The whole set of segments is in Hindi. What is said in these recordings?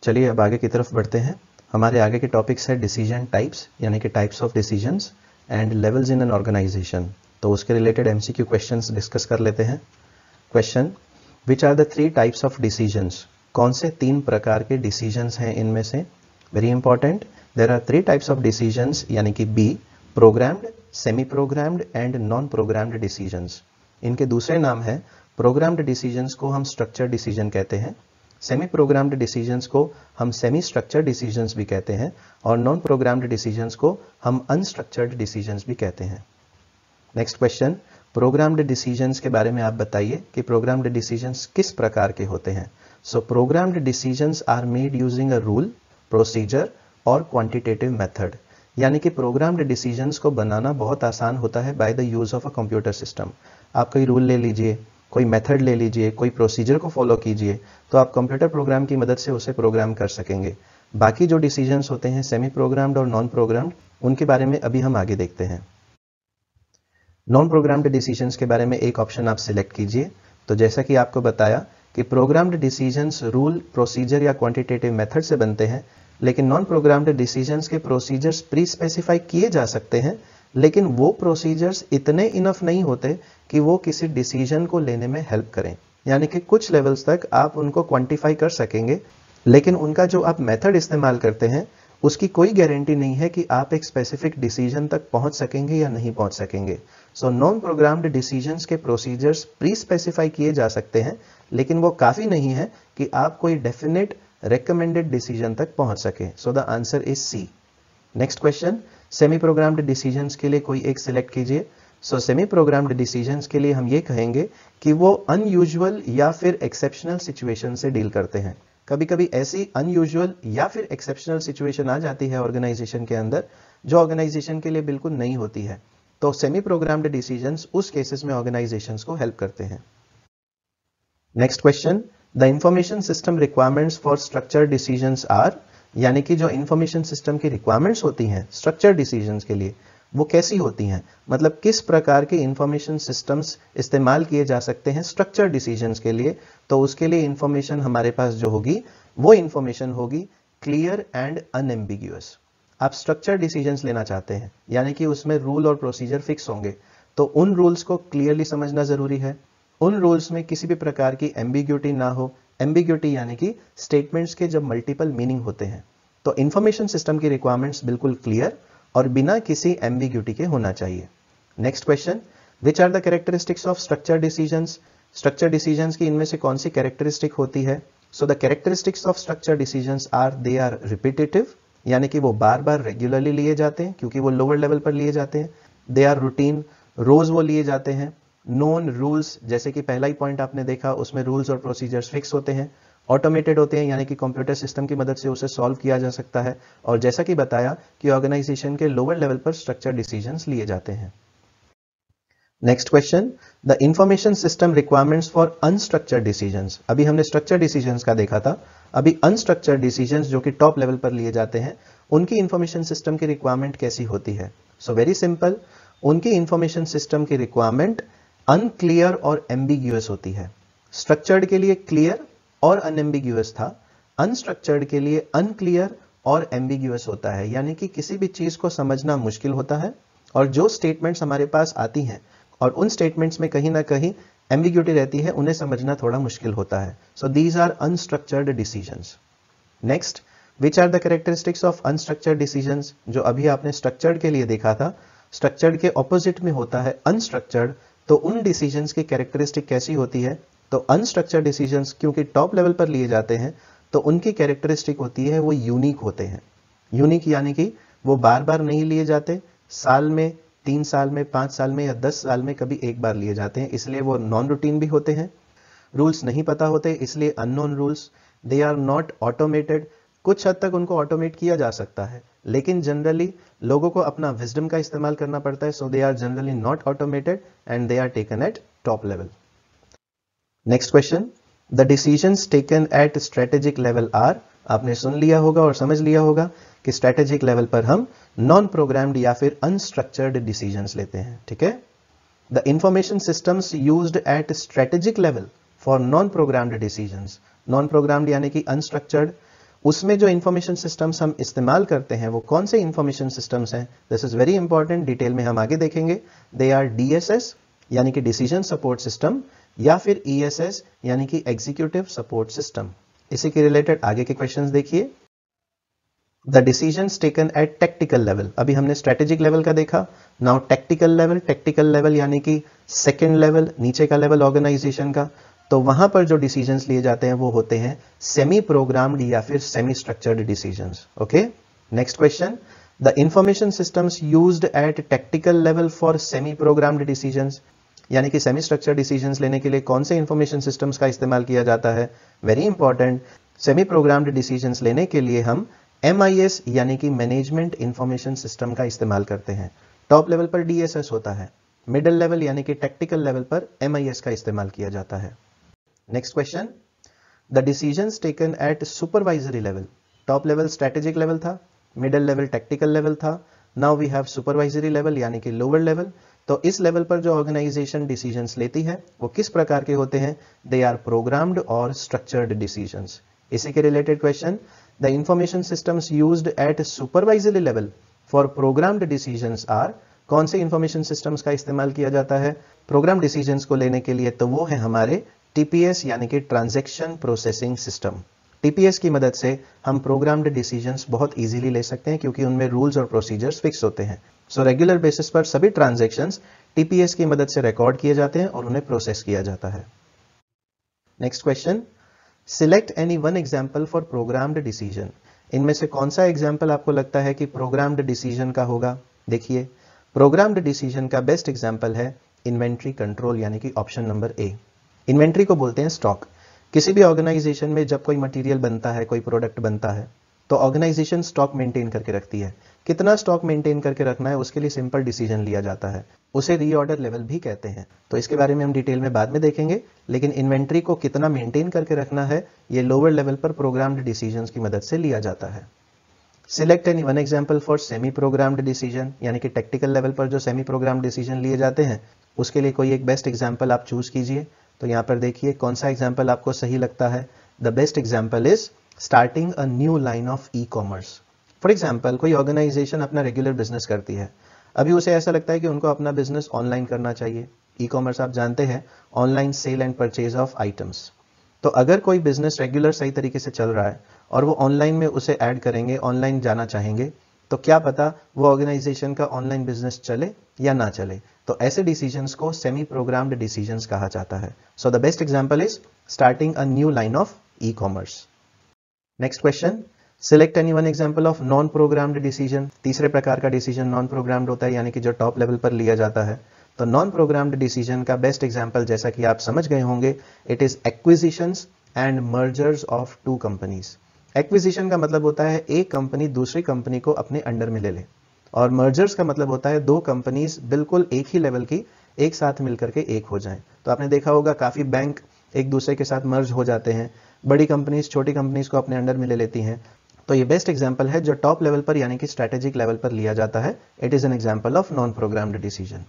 चलिए अब आगे की तरफ बढ़ते हैं। हमारे आगे के टॉपिक्स है डिसीजन टाइप्स, यानी कि types of decisions and levels in an organisation. तो उसके रिलेटेड एमसीक्यू क्वेश्चंस डिस्कस कर लेते हैं। Question, which are the 3 types of decisions? कौन से 3 प्रकार के डिसीजंस हैं इनमें से? Very important, there are 3 types of decisions, यानी कि B, programmed, semi programmed and non programmed decisions. इनके दूसरे नाम है, प्रोग्राम्ड डिसीजंस को हम स्ट्रक्चर डिसीजन कहते हैं, सेमी प्रोग्राम्ड डिसीजंस को हम सेमी स्ट्रक्चर्ड डिसीजंस भी कहते हैं, और नॉन प्रोग्राम्ड डिसीजंस को हम अनस्ट्रक्चर्ड डिसीजंस भी कहते हैं। नेक्स्ट क्वेश्चन, प्रोग्राम्ड डिसीजंस के बारे में आप बताइए कि प्रोग्राम्ड डिसीजंस किस प्रकार के होते हैं। So programmed decisions are made using a rule, procedure और क्वांटिटेटिव मेथड। यानी कि प्रोग्राम्ड डिसीजंस को बनाना बहुत आसान होता है by the use of a computer system. आप कोई रूल ले लीजिए, कोई मेथड ले लीजिए, कोई प्रोसीजर को फॉलो कीजिए, तो आप कंप्यूटर प्रोग्राम की मदद से उसे प्रोग्राम कर सकेंगे। बाकी जो डिसीजंस होते हैं सेमी प्रोग्राम्ड और नॉन प्रोग्राम्ड, उनके बारे में अभी हम आगे देखते हैं। नॉन प्रोग्राम्ड डिसीजंस के बारे में एक ऑप्शन आप सिलेक्ट कीजिए। तो जैसा कि आपको बताया कि प्रोग्राम्ड डिसीजंस रूल, प्रोसीजर या क्वांटिटेटिव मेथड से बनते हैं, लेकिन नॉन प्रोग्राम्ड डिसीजंस के प्रोसीजर्स प्री स्पेसिफाई किए जा सकते हैं, लेकिन वो प्रोसीजर्स इतने इनफ नहीं होते कि वो किसी डिसीजन को लेने में हेल्प करें। यानी कि कुछ लेवल्स तक आप उनको क्वांटिफाई कर सकेंगे, लेकिन उनका जो आप मेथड इस्तेमाल करते हैं उसकी कोई गारंटी नहीं है कि आप एक स्पेसिफिक डिसीजन तक पहुंच सकेंगे या नहीं पहुंच सकेंगे। सो नॉन प्रोग्राम्ड डिसीजंस के प्रोसीजर्स प्री स्पेसिफाई किए जा सकते हैं, लेकिन वो काफी नहीं है कि आप कोई डेफिनेट रेकमेंडेड डिसीजन तक पहुंच सके। So the answer is C. Next question, semi programmed decisions के लिए कोई एक सिलेक्ट कीजिए। सो सेमी प्रोग्राम्ड डिसीजंस के लिए हम ये कहेंगे कि वो अनयूजुअल या फिर एक्सेप्शनल सिचुएशन से डील करते हैं। कभी कभी ऐसी अनयूजुअल या फिर एक्सेप्शनल सिचुएशन आ जाती है ऑर्गेनाइजेशन के अंदर, जो ऑर्गेनाइजेशन के लिए बिल्कुल नई होती है, तो सेमी प्रोग्राम्ड डिसीजंस उस केसेस में ऑर्गेनाइजेशंस को हेल्प करते हैं। Next question, the information system requirements for structure decisions are, यानी कि जो इंफॉर्मेशन सिस्टम की रिक्वायरमेंट्स होती हैं स्ट्रक्चर डिसीजंस के लिए, वो कैसी होती हैं? मतलब किस प्रकार के इंफॉर्मेशन सिस्टम्स इस्तेमाल किए जा सकते हैं स्ट्रक्चर डिसीजंस के लिए? तो उसके लिए इंफॉर्मेशन हमारे पास जो होगी वो इंफॉर्मेशन होगी क्लियर एंड अनएम्बिग्यूअस। आप स्ट्रक्चर डिसीजंस लेना चाहते हैं, यानी कि उसमें रूल और प्रोसीजर फिक्स होंगे, तो उन रूल्स को क्लियरली समझना जरूरी है। उन रूल्स में किसी भी प्रकार की एम्बिग्यूटी ना हो। एम्बिग्यूटी यानी कि स्टेटमेंट्स के जब मल्टीपल मीनिंग होते हैं, तो इंफॉर्मेशन सिस्टम की रिक्वायरमेंट्स बिल्कुल क्लियर और बिना किसी एम्बिग्यूटी के होना चाहिए। Next question, which are the characteristics of structure decisions? Structure decisions की इनमें से कौन सी कैरेक्टरिस्टिक होती है? So the characteristics of structure decisions are, they are repetitive, यानी कि वो बार बार रेगुलरली लिए जाते हैं क्योंकि वो लोअर लेवल पर लिए जाते हैं। दे आर रूटीन, रोज वो लिए जाते हैं। नोन रूल्स, जैसे कि पहला ही पॉइंट आपने देखा, उसमें रूल्स और प्रोसीजर्स फिक्स होते हैं। ऑटोमेटेड होते हैं, यानी कि कंप्यूटर सिस्टम की मदद से उसे सॉल्व किया जा सकता है। और जैसा कि बताया कि ऑर्गेनाइजेशन के लोअर लेवल पर स्ट्रक्चर डिसीजंस लिए जाते हैं। Next question, the information system requirements for unstructured decisions. अभी हमने स्ट्रक्चर डिसीजंस का देखा था, अभी अनस्ट्रक्चर्ड डिसीजंस जो कि टॉप लेवल पर लिए जाते हैं, उनकी इंफॉर्मेशन सिस्टम की रिक्वायरमेंट कैसी होती है? सो वेरी सिंपल, उनकी इंफॉर्मेशन सिस्टम की रिक्वायरमेंट अनक्लियर और एम्बिग्यूअस होती है। स्ट्रक्चर्ड के लिए क्लियर और अनएम्बिग्यूअस था, अनस्ट्रक्चर्ड के लिए अनक्लियर और एम्बिग्यूअस होता है, यानी कि किसी भी चीज को समझना मुश्किल होता है, और जो स्टेटमेंट्स हमारे पास आती हैं और उन स्टेटमेंट्स में कहीं ना कहीं एम्बिग्यूटी रहती है, उन्हें समझना थोड़ा मुश्किल होता है। So these are unstructured decisions. Next, which are the characteristics of unstructured decisions? जो अभी आपने स्ट्रक्चर्ड के लिए देखा था, स्ट्रक्चर्ड के ऑपोजिट में होता है अनस्ट्रक्चर्ड, तो उन डिसीजंस की कैरेक्टरिस्टिक कैसी होती है? तो अनस्ट्रक्चर्ड डिसीजंस क्योंकि टॉप लेवल पर लिए जाते हैं, तो उनकी कैरेक्टरिस्टिक होती है वो यूनिक होते हैं। यूनिक यानी कि वो बार बार नहीं लिए जाते, साल में, 3 साल में, 5 साल में या 10 साल में कभी एक बार लिए जाते हैं, इसलिए वो नॉन रूटीन भी होते हैं। रूल्स नहीं पता होते, इसलिए unknown rules. They are not automated, कुछ हद तक उनको ऑटोमेट किया जा सकता है, लेकिन जनरली लोगों को अपना विजडम का इस्तेमाल करना पड़ता है। So they are generally not automated and they are taken at top level. Next question, the decisions taken at strategic level are. आपने सुन लिया होगा और समझ लिया होगा कि स्ट्रेटेजिक लेवल पर हम नॉन प्रोग्राम्ड या फिर अनस्ट्रक्चर्ड डिसीजंस लेते हैं, ठीक है। The information systems used eight strategic level for non programmed decisions. Non programmed यानी कि अनस्ट्रक्चर्ड, उसमें जो इंफॉर्मेशन सिस्टम्स हम इस्तेमाल करते हैं वो कौन से इंफॉर्मेशन सिस्टम्स हैं, this is very important, detail में हम आगे देखेंगे। दे आर डीएसएस यानी कि डिसीजन सपोर्ट सिस्टम, या फिर ईएसएस यानी कि एग्जीक्यूटिव सपोर्ट सिस्टम। इसी के रिलेटेड आगे के क्वेश्चंस देखिए। The decisions taken at tactical level, अभी हमने स्ट्रेटेजिक लेवल का देखा, now tactical level. Tactical level यानी कि सेकेंड लेवल, नीचे का लेवल ऑर्गेनाइजेशन का, तो वहां पर जो डिसीजंस लिए जाते हैं वो होते हैं सेमी प्रोग्राम्ड या फिर semi structured decisions. Okay, next question, the information systems used eight tactical level for semi programmed decisions, यानी कि सेमी स्ट्रक्चर्ड डिसीजंस लेने के लिए कौन से इंफॉर्मेशन सिस्टम्स का इस्तेमाल किया जाता है, very important. Semi programmed decisions लेने के लिए हम MIS यानी कि मैनेजमेंट इंफॉर्मेशन सिस्टम का इस्तेमाल करते हैं। टॉप लेवल पर DSS होता है, मिडिल लेवल यानी कि टेक्टिकल लेवल पर MIS का इस्तेमाल किया जाता है। Next question, the decisions taken at supervisory level, top level strategic level था, मिडिल लेवल टेक्टिकल लेवल था, now we have supervisory level यानी कि लोअर लेवल। तो इस लेवल पर जो ऑर्गेनाइजेशन डिसीजंस लेती है वो किस प्रकार के होते हैं, दे आर प्रोग्राम्ड और स्ट्रक्चर्ड डिसीजंस। इसी के related question, the information systems used at supervisory level for programmed decisions are, कौन से इंफॉर्मेशन सिस्टम्स का इस्तेमाल किया जाता है प्रोग्राम डिसीजंस को लेने के लिए, तो वो है हमारे TPS यानी कि ट्रांजैक्शन प्रोसेसिंग सिस्टम। TPS की मदद से हम प्रोग्राम्ड डिसीजंस बहुत इजीली ले सकते हैं क्योंकि उनमें रूल्स और प्रोसीजर्स फिक्स होते हैं। सो रेगुलर बेसिस पर सभी ट्रांजैक्शंस TPS की मदद से रिकॉर्ड किए जाते हैं और उन्हें प्रोसेस किया जाता है। Next question, select any one example for programmed decision, इनमें से कौन सा एग्जाम्पल आपको लगता है कि प्रोग्राम्ड डिसीजन का होगा। देखिए, प्रोग्राम्ड डिसीजन का बेस्ट एग्जाम्पल है इन्वेंट्री कंट्रोल यानी कि ऑप्शन नंबर ए। इन्वेंट्री को बोलते हैं स्टॉक। किसी भी ऑर्गेनाइजेशन में जब कोई मटेरियल बनता है, कोई प्रोडक्ट बनता है, तो ऑर्गेनाइजेशन स्टॉक मेंटेन करके रखती है। कितना स्टॉक मेंटेन करके रखना है उसके लिए सिंपल डिसीजन लिया जाता है, उसे रीऑर्डर लेवल भी कहते हैं। तो इसके बारे में हम डिटेल में बाद में देखेंगे, लेकिन इन्वेंट्री को कितना मेंटेन करके रखना है ये लोअर लेवल पर प्रोग्राम्ड डिसीजंस की मदद से लिया जाता है। Select any one example for semi programmed decision, यानी कि टेक्टिकल लेवल पर जो सेमी प्रोग्राम्ड डिसीजन लिए जाते हैं उसके लिए कोई एक बेस्ट एग्जाम्पल आप चूज कीजिए। तो यहां पर देखिए कौन सा एग्जाम्पल आपको सही लगता है। The best example is starting a new line of e commerce. For example, कोई ऑर्गेनाइजेशन अपना रेगुलर बिजनेस करती है, अभी उसे ऐसा लगता है कि उनको अपना बिजनेस ऑनलाइन करना चाहिए। ई कॉमर्स आप जानते हैं, online sale and purchase of items. तो अगर कोई बिजनेस रेगुलर सही तरीके से चल रहा है और वो ऑनलाइन में उसे ऐड करेंगे, ऑनलाइन जाना चाहेंगे, तो क्या पता वो ऑर्गेनाइजेशन का ऑनलाइन बिजनेस चले या ना चले। तो ऐसे डिसीजंस को सेमी प्रोग्राम्ड डिसीजंस कहा जाता है। So the best example is starting a new line of e commerce. Next question, select any one example of non programmed decision. तीसरे प्रकार का डिसीजन नॉन प्रोग्राम्ड होता है, यानी कि जो टॉप लेवल पर लिया जाता है। तो नॉन प्रोग्राम्ड डिसीजन का बेस्ट एग्जांपल, जैसा कि आप समझ गए होंगे, it is acquisitions and mergers of two companies. Acquisition का मतलब होता है एक कंपनी दूसरी कंपनी को अपने अंडर में ले ले, और मर्जर्स का मतलब होता है दो कंपनीज बिल्कुल एक ही लेवल की एक साथ मिलकर के एक हो जाएं। तो आपने देखा होगा काफी बैंक एक दूसरे के साथ मर्ज हो जाते हैं, बड़ी कंपनीज छोटी कंपनीज को अपने अंडर में ले लेती हैं। तो ये बेस्ट एग्जांपल है जो टॉप लेवल पर यानी कि स्ट्रेटेजिक लेवल पर लिया जाता है। It is an example of non programmed decision.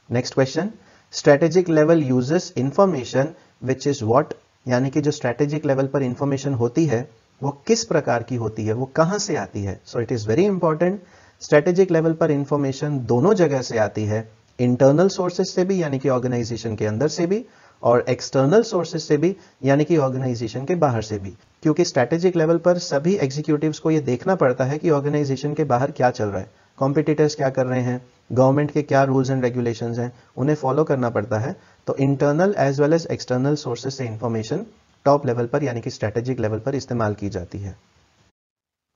Next question, strategic level uses information which is what, यानी कि जो स्ट्रेटेजिक लेवल पर इंफॉर्मेशन होती है वो किस प्रकार की होती है, वो कहां से आती है। So it is very important, strategic level पर इंफॉर्मेशन दोनों जगह से आती है, इंटरनल सोर्सेज से भी यानी कि ऑर्गेनाइजेशन के अंदर से भी, और एक्सटर्नल सोर्सेज से भी यानी कि ऑर्गेनाइजेशन के बाहर से भी। क्योंकि स्ट्रेटेजिक लेवल पर सभी एग्जीक्यूटिव्स को यह देखना पड़ता है कि ऑर्गेनाइजेशन के बाहर क्या चल रहा है, कॉम्पिटिटर्स क्या कर रहे हैं, गवर्नमेंट के क्या रूल्स एंड रेगुलेशंस हैं, उन्हें फॉलो करना पड़ता है। तो internal as well as external sources से इंफॉर्मेशन टॉप लेवल पर यानी कि स्ट्रेटेजिक लेवल पर इस्तेमाल की जाती है।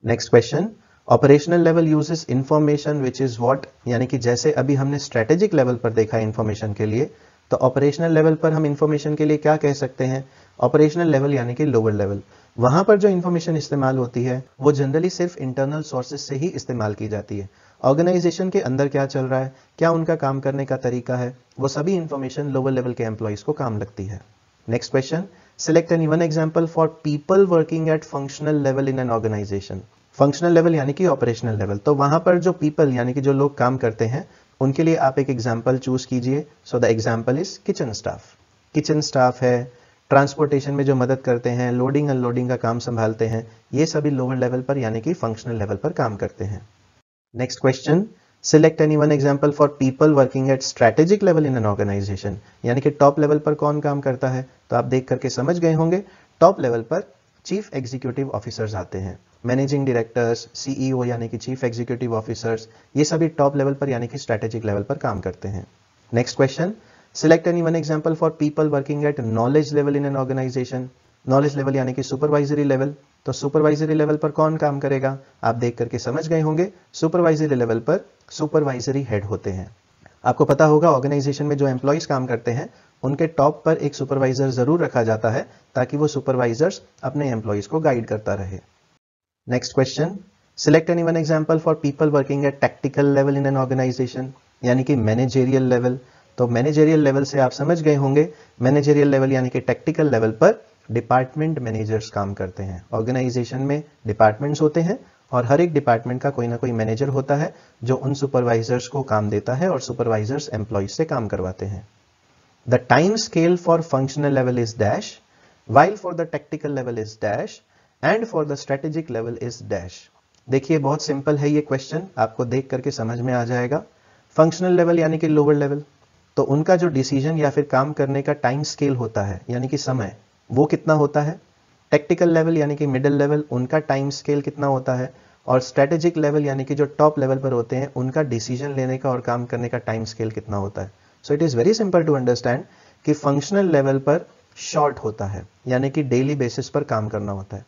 Next question, operational level uses information which is what, यानी कि जैसे अभी हमने स्ट्रेटेजिक लेवल पर देखा इंफॉर्मेशन के लिए, तो ऑपरेशनल लेवल पर हम इंफॉर्मेशन के लिए क्या कह सकते हैं। ऑपरेशनल लेवल यानी कि लोअर लेवल, वहां पर जो इंफॉर्मेशन इस्तेमाल होती है वो जनरली सिर्फ इंटरनल सोर्सेज से ही इस्तेमाल की जाती है। ऑर्गेनाइजेशन के अंदर क्या चल रहा है, क्या उनका काम करने का तरीका है, वो सभी इंफॉर्मेशन लोअर लेवल के एम्प्लॉइज को काम लगती है। Next question, select any one example for people working at functional level in an organisation. Functional level यानी कि ऑपरेशनल लेवल, तो वहां पर जो पीपल यानी कि जो लोग काम करते हैं उनके लिए आप एक एग्जांपल चूज कीजिए। So the example is kitchen staff. Kitchen staff है, ट्रांसपोर्टेशन में जो मदद करते हैं, लोडिंग अनलोडिंग का काम संभालते हैं, ये सभी लोअर लेवल पर यानी कि फंक्शनल लेवल पर काम करते हैं। Next question, select any one example for people working at strategic level in an organisation, यानी कि टॉप लेवल पर कौन काम करता है। तो आप देख करके समझ गए होंगे, टॉप लेवल पर चीफ एग्जीक्यूटिव ऑफिसर्स आते हैं, मैनेजिंग डायरेक्टर्स, सीईओ यानी कि चीफ एग्जीक्यूटिव ऑफिसर्स, ये सभी टॉप लेवल पर यानी कि स्ट्रेटेजिक लेवल पर काम करते हैं। Next question, select any one example for people working at knowledge level in an organisation. Knowledge level यानी कि सुपरवाइजरी लेवल, तो सुपरवाइजरी लेवल पर कौन काम करेगा। आप देख करके समझ गए होंगे, सुपरवाइजरी लेवल पर सुपरवाइजरी हेड होते हैं। आपको पता होगा ऑर्गेनाइजेशन में जो एम्प्लॉइज काम करते हैं उनके टॉप पर एक सुपरवाइजर जरूर रखा जाता है ताकि वो सुपरवाइजर्स अपने एम्प्लॉइज को गाइड करता रहे। Next question, select any one example for people working at tactical level in an organisation, यानी कि मैनेजेरियल लेवल। तो मैनेजेरियल लेवल से आप समझ गए होंगे, मैनेजेरियल लेवल यानी कि टैक्टिकल लेवल पर डिपार्टमेंट मैनेजर्स काम करते हैं। ऑर्गेनाइजेशन में डिपार्टमेंट्स होते हैं और हर एक डिपार्टमेंट का कोई ना कोई मैनेजर होता है जो उन सुपरवाइजर्स को काम देता है और सुपरवाइजर्स एम्प्लॉइज से काम करवाते हैं। The time scale for functional level is dash, while for the tactical level is dash and for the strategic level is dash। देखिए बहुत सिंपल है ये क्वेश्चन, आपको देख करके समझ में आ जाएगा। फंक्शनल लेवल यानी कि लोअर लेवल, तो उनका जो डिसीजन या फिर काम करने का टाइम स्केल होता है यानी कि समय, वो कितना होता है। टेक्टिकल लेवल यानी कि मिडिल लेवल, उनका टाइम स्केल कितना होता है। और स्ट्रेटेजिक लेवल यानी कि जो टॉप लेवल पर होते हैं उनका डिसीजन लेने का और काम करने का टाइम स्केल कितना होता है। So it is very simple to understand कि फंक्शनल लेवल पर शॉर्ट होता है यानी कि डेली बेसिस पर काम करना होता है।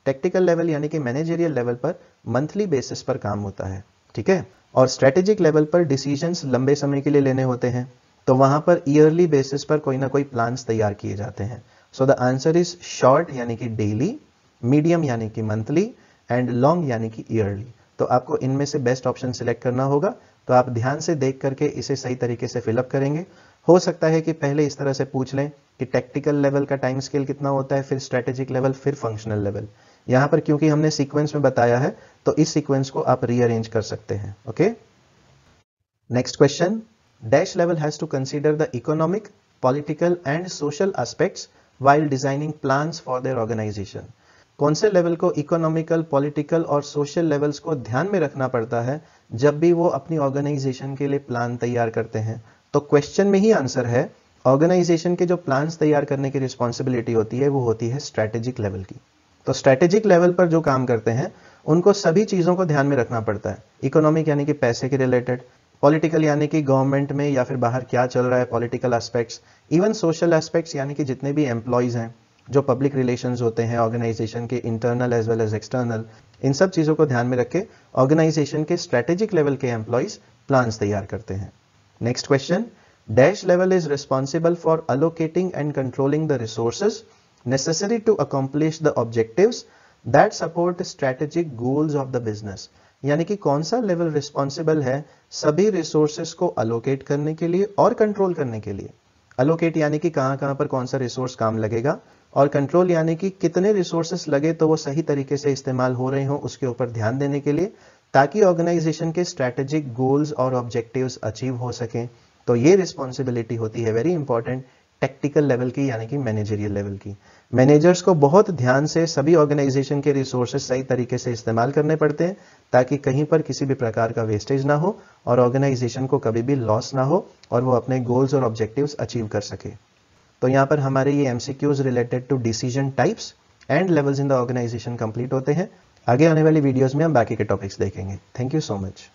टेक्टिकल लेवल यानी कि मैनेजरियल लेवल पर मंथली बेसिस पर काम होता है, ठीक है। और स्ट्रेटेजिक लेवल पर डिसीजंस लंबे समय के लिए लेने होते हैं, तो वहां पर ईयरली बेसिस पर कोई ना कोई प्लान्स तैयार किए जाते हैं। सो द आंसर इज शॉर्ट यानी कि डेली, मीडियम यानी कि मंथली एंड लॉन्ग यानी कि ईयरली। तो आपको इनमें से बेस्ट ऑप्शन सिलेक्ट करना होगा। तो आप ध्यान से देख करके इसे सही तरीके से फिलअप करेंगे। हो सकता है कि पहले इस तरह से पूछ लें कि टेक्टिकल लेवल का टाइम स्केल कितना होता है, फिर स्ट्रेटेजिक लेवल, फिर फंक्शनल लेवल। यहां पर क्योंकि हमने सीक्वेंस में बताया है तो इस सीक्वेंस को आप रीअरेंज कर सकते हैं। Okay, next question, dash level has to consider the economic, political and social aspects while designing plans for their organisation. कौन से लेवल को इकोनॉमिकल, पॉलिटिकल और सोशल लेवल्स को ध्यान में रखना पड़ता है जब भी वो अपनी ऑर्गेनाइजेशन के लिए प्लान तैयार करते हैं। तो क्वेश्चन में ही आंसर है, ऑर्गेनाइजेशन के जो प्लान्स तैयार करने की रिस्पॉन्सिबिलिटी होती है वो होती है स्ट्रेटेजिक लेवल की। तो स्ट्रेटेजिक लेवल पर जो काम करते हैं उनको सभी चीजों को ध्यान में रखना पड़ता है। इकोनॉमिक यानी कि पैसे के रिलेटेड, पॉलिटिकल यानी कि गवर्नमेंट में या फिर बाहर क्या चल रहा है, political aspects, even social aspects यानी कि जितने भी एम्प्लॉयज हैं, जो पब्लिक रिलेशंस होते हैं ऑर्गेनाइजेशन के, internal as well as external, इन सब चीजों को ध्यान में रख के ऑर्गेनाइजेशन के स्ट्रेटेजिक लेवल के एम्प्लॉयज प्लान्स तैयार करते हैं। Next question, dash level is responsible for allocating and controlling the resources necessary to accomplish the objectives that support strategic goals of the business। यानी कि कौन सा लेवल रिस्पॉन्सिबल है सभी रिसोर्सेस को अलोकेट करने के लिए और कंट्रोल करने के लिए। अलोकेट यानी कि कहां पर कौन सा रिसोर्स काम लगेगा, और कंट्रोल यानी कि कितने रिसोर्सेस लगे तो वो सही तरीके से इस्तेमाल हो रहे हो उसके ऊपर ध्यान देने के लिए, ताकि ऑर्गेनाइजेशन के स्ट्रेटेजिक गोल्स और ऑब्जेक्टिव्स अचीव हो सकें। तो ये रिस्पॉन्सिबिलिटी होती है वेरी इंपॉर्टेंट टेक्टिकल लेवल की यानी कि मैनेजरियल लेवल की। मैनेजर्स को बहुत ध्यान से सभी ऑर्गेनाइजेशन के रिसोर्सेज सही तरीके से इस्तेमाल करने पड़ते हैं ताकि कहीं पर किसी भी प्रकार का वेस्टेज ना हो और ऑर्गेनाइजेशन को कभी भी लॉस ना हो और वो अपने गोल्स और ऑब्जेक्टिव्स अचीव कर सके। तो यहाँ पर हमारे ये MCQs related to decision types and levels in the organisation complete होते हैं। आगे आने वाली वीडियोस में हम बाकी के टॉपिक्स देखेंगे। Thank you so much.